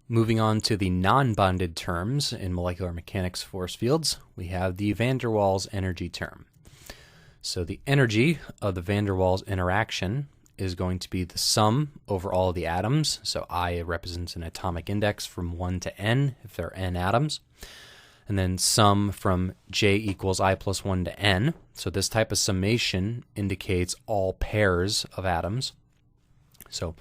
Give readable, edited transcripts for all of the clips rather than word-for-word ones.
Moving on to the non-bonded terms in molecular mechanics force fields, we have the van der Waals energy term. So the energy of the van der Waals interaction is going to be the sum over all of the atoms. So I represents an atomic index from 1 to n if there are n atoms. And then sum from j equals I plus 1 to n. So this type of summation indicates all pairs of atoms. So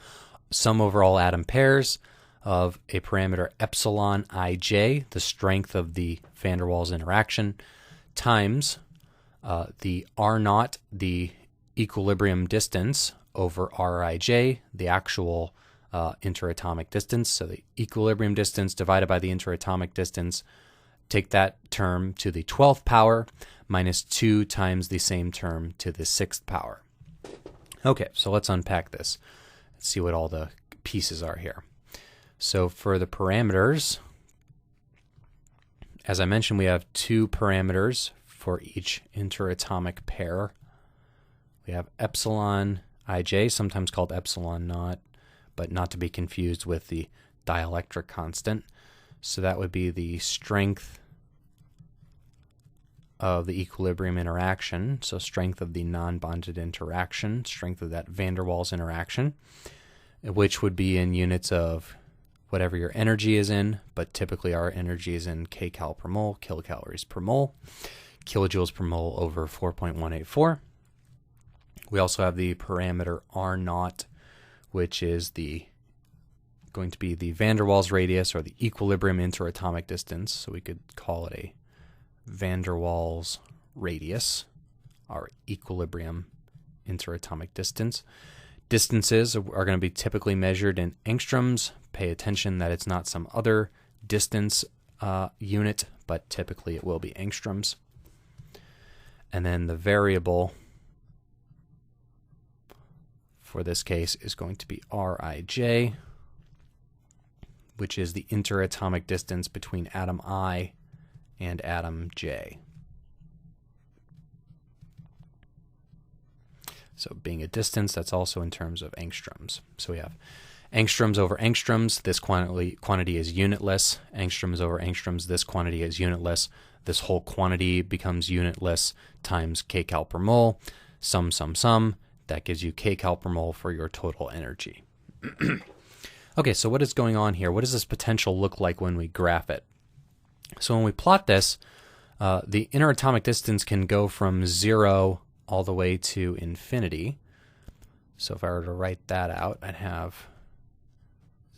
sum over all atom pairs of a parameter epsilon ij, the strength of the van der Waals interaction, times the r naught, the equilibrium distance, over rij, the actual interatomic distance. So the equilibrium distance divided by the interatomic distance, take that term to the 12th power, minus 2 times the same term to the 6th power. Okay, so let's unpack this. Let's see what all the pieces are here. So for the parameters, as I mentioned, we have 2 parameters for each interatomic pair. We have epsilon ij, sometimes called epsilon naught, but not to be confused with the dielectric constant. So that would be the strength of the equilibrium interaction, so strength of the non-bonded interaction, strength of that van der Waals interaction, which would be in units of whatever your energy is in, but typically our energy is in kcal per mole, kilocalories per mole, kilojoules per mole over 4.184. We also have the parameter R naught, which is going to be the van der Waals radius, or the equilibrium interatomic distance. So we could call it a van der Waals radius, our equilibrium interatomic distance. Distances are going to be typically measured in angstroms. Pay attention that it's not some other distance unit, but typically it will be angstroms. And then the variable for this case is going to be Rij, which is the interatomic distance between atom I and atom J. So being a distance, that's also in terms of angstroms. So we have angstroms over angstroms, this quantity is unitless. Angstroms over angstroms, this quantity is unitless. This whole quantity becomes unitless times kcal per mole. Sum, that gives you kcal per mole for your total energy. Okay, so what is going on here? What does this potential look like when we graph it? So when we plot this, the interatomic distance can go from 0 all the way to infinity. So if I were to write that out, I'd have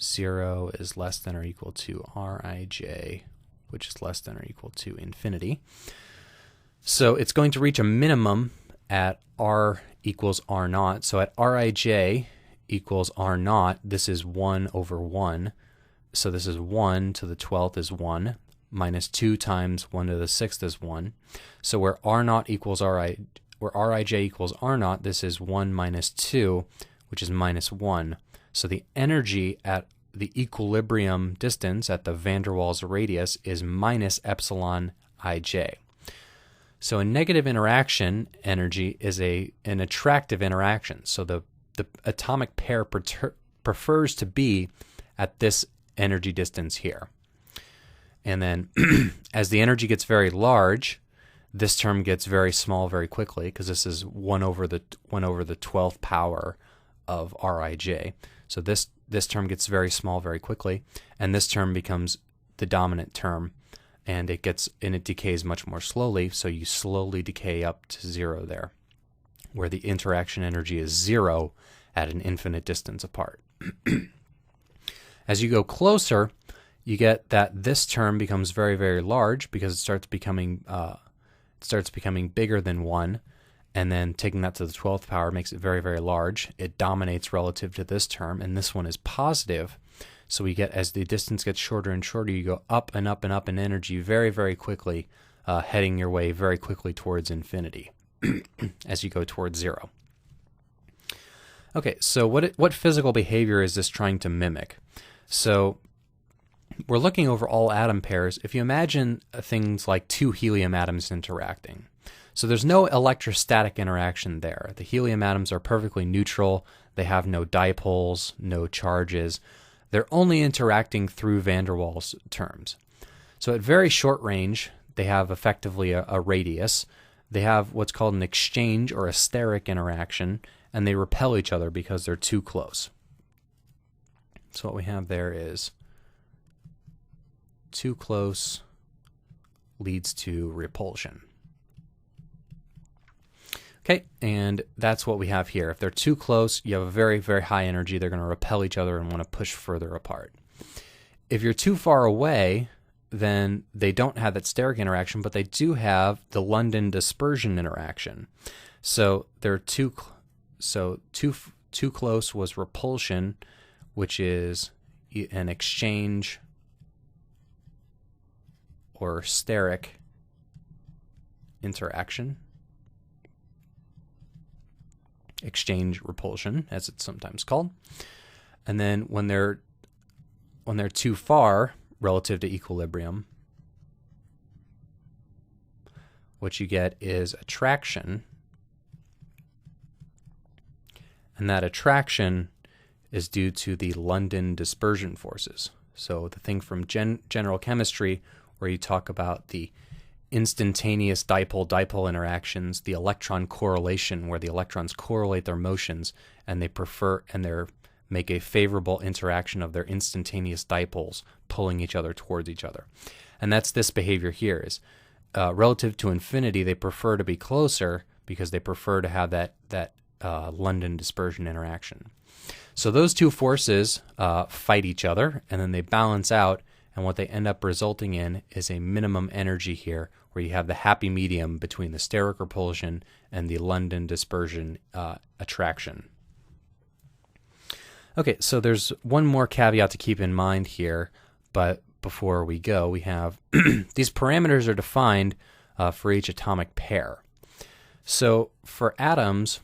0 is less than or equal to Rij, which is less than or equal to infinity. So it's going to reach a minimum at r equals r naught. So at Rij equals r naught, this is 1 over 1. So this is 1 to the 12th is 1, minus 2 times 1 to the 6th is 1. So where r naught equals where Rij equals R naught, this is 1 minus 2, which is minus 1. So the energy at the equilibrium distance at the van der Waals radius is minus epsilon ij. So a negative interaction energy is an attractive interaction. So the atomic pair prefers to be at this energy distance here. And then as the energy gets very large, this term gets very small very quickly, because this is 1 over the 12th power of Rij. So this term gets very small very quickly, and this term becomes the dominant term, and it decays much more slowly. So you slowly decay up to 0 there, where the interaction energy is 0 at an infinite distance apart. As you go closer, you get that this term becomes very, very large, because it starts becoming bigger than 1, and then taking that to the 12th power makes it very, very large. It dominates relative to this term, and this one is positive. So we get, as the distance gets shorter and shorter, you go up and up and up in energy very, very quickly, heading your way very quickly towards infinity as you go towards 0. Okay, so what physical behavior is this trying to mimic? So we're looking over all atom pairs. If you imagine things like 2 helium atoms interacting, so there's no electrostatic interaction there. The helium atoms are perfectly neutral. They have no dipoles, no charges. they're only interacting through van der Waals terms. So at very short range, they have effectively a radius. They have what's called an exchange or a steric interaction, and they repel each other because they're too close. So what we have there is too close leads to repulsion. Okay, and that's what we have here. If they're too close, you have a very, very high energy. They're going to repel each other and want to push further apart. If you're too far away, then they don't have that steric interaction, but they do have the London dispersion interaction. So they're too close was repulsion, which is an exchange or steric interaction. Exchange repulsion, as it's sometimes called. And then when they're too far relative to equilibrium, what you get is attraction. And that attraction is due to the London dispersion forces. So the thing from general chemistry where you talk about the instantaneous dipole-dipole interactions, the electron correlation where the electrons correlate their motions and they make a favorable interaction of their instantaneous dipoles pulling each other towards each other. And that's this behavior here is relative to infinity, they prefer to be closer because they prefer to have that London dispersion interaction. So those two forces fight each other and then they balance out, and what they end up resulting in is a minimum energy here where you have the happy medium between the steric repulsion and the London dispersion attraction. Okay, so there's one more caveat to keep in mind here, but before we go, we have these parameters are defined for each atomic pair. So for atoms,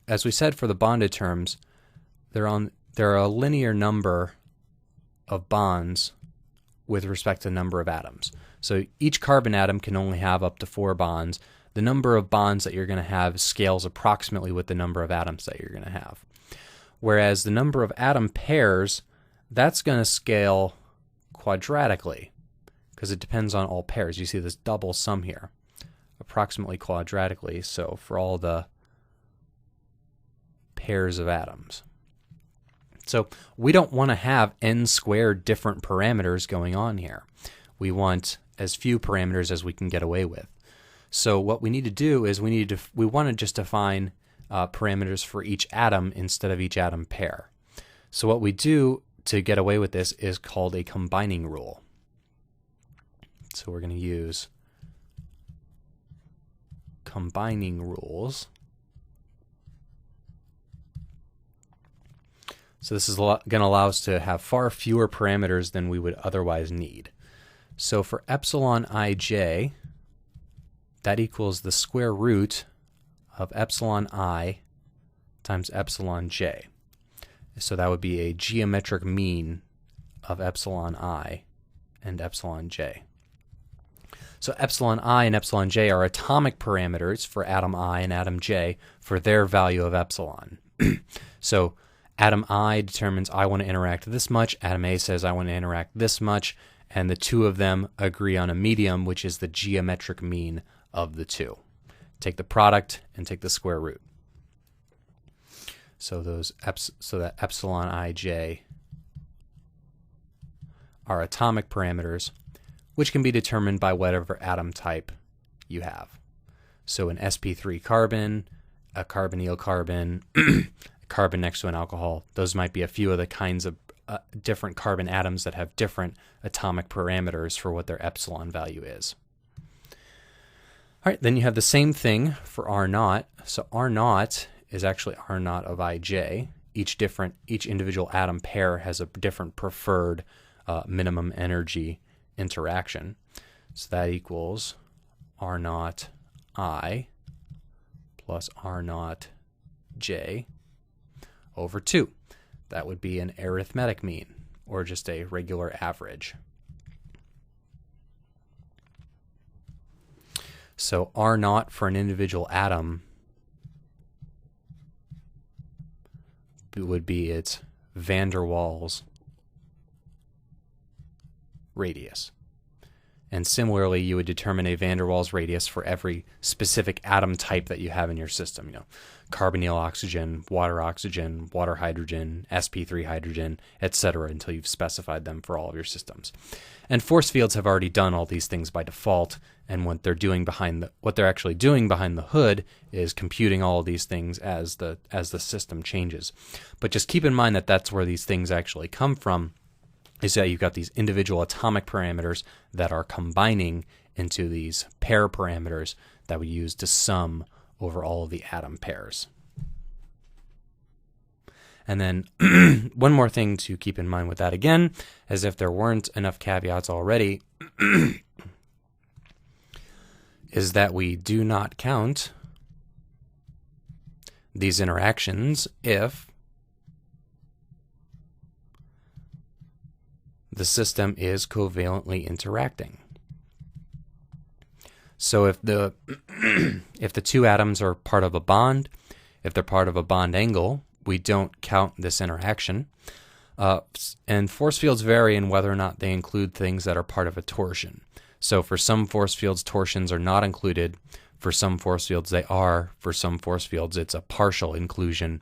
as we said for the bonded terms, there are a linear number of bonds with respect to the number of atoms. So each carbon atom can only have up to 4 bonds. The number of bonds that you're going to have scales approximately with the number of atoms that you're going to have. Whereas the number of atom pairs, that's going to scale quadratically because it depends on all pairs. You see this double sum here, approximately quadratically, so for all the pairs of atoms. So we don't want to have n squared different parameters going on here. We want as few parameters as we can get away with. So what we need to do is we want to just define parameters for each atom instead of each atom pair. So what we do to get away with this is called a combining rule. So we're going to use combining rules. So this is going to allow us to have far fewer parameters than we would otherwise need. So for epsilon ij, that equals the square root of epsilon I times epsilon j. So that would be a geometric mean of epsilon I and epsilon j. So epsilon I and epsilon j are atomic parameters for atom I and atom j for their value of epsilon. So atom I determines I want to interact this much, atom A says I want to interact this much, and the two of them agree on a medium, which is the geometric mean of the two. Take the product and take the square root. So that epsilon ij are atomic parameters, which can be determined by whatever atom type you have. So an sp3 carbon, a carbonyl carbon, carbon next to an alcohol, those might be a few of the kinds of different carbon atoms that have different atomic parameters for what their epsilon value is. All right, then you have the same thing for R naught. So R naught is actually R naught of ij. Each individual atom pair has a different preferred minimum energy interaction. So that equals R naught I plus R naught j over 2. That would be an arithmetic mean, or just a regular average. So R naught for an individual atom would be its van der Waals radius. And similarly, you would determine a van der Waals radius for every specific atom type that you have in your system. Carbonyl oxygen, water hydrogen, sp3 hydrogen, etc., until you've specified them for all of your systems. And force fields have already done all these things by default, and what they're actually doing behind the hood is computing all of these things as the system changes. But just keep in mind that that's where these things actually come from, is that you've got these individual atomic parameters that are combining into these pair parameters that we use to sum over all of the atom pairs. And then one more thing to keep in mind with that, again, as if there weren't enough caveats already, is that we do not count these interactions if the system is covalently interacting. So if the if the two atoms are part of a bond, if they're part of a bond angle, we don't count this interaction. And force fields vary in whether or not they include things that are part of a torsion. So for some force fields, torsions are not included. For some force fields, they are. For some force fields, it's a partial inclusion.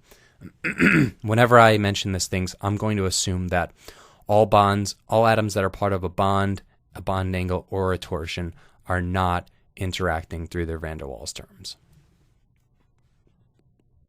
Whenever I mention these things, I'm going to assume that all atoms that are part of a bond angle, or a torsion are not interacting through their van der Waals terms.